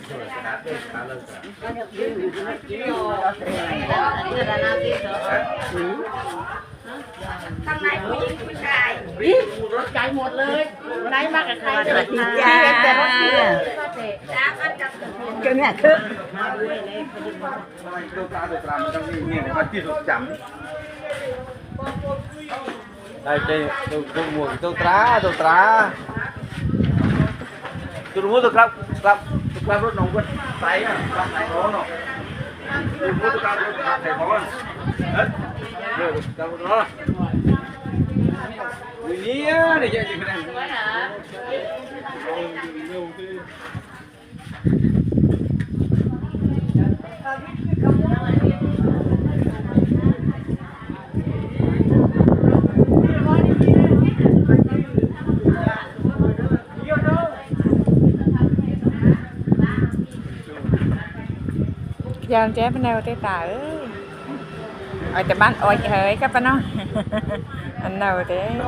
ข้างในผู้หญิงผู้ชายรถใจหมดเลยได้มากกับใครเลยจ้าจ้ามันจะก็เนี่ยคือตัวตามันต้องมีเนี่ยมันที่สุดจำได้ตัวหมวกตัวตราตัวหมวกตัวครับรถน้องก็ใส่อะใส่ของเนาะตัวหมวกตัวใส่ของเฮ้ยเดี๋ยวตัววันนี้เดี๋ยวจะไปไหนgiờ chế bên đâu tới tờ ở từ bán ôi trời các bạn nói anh đâu thế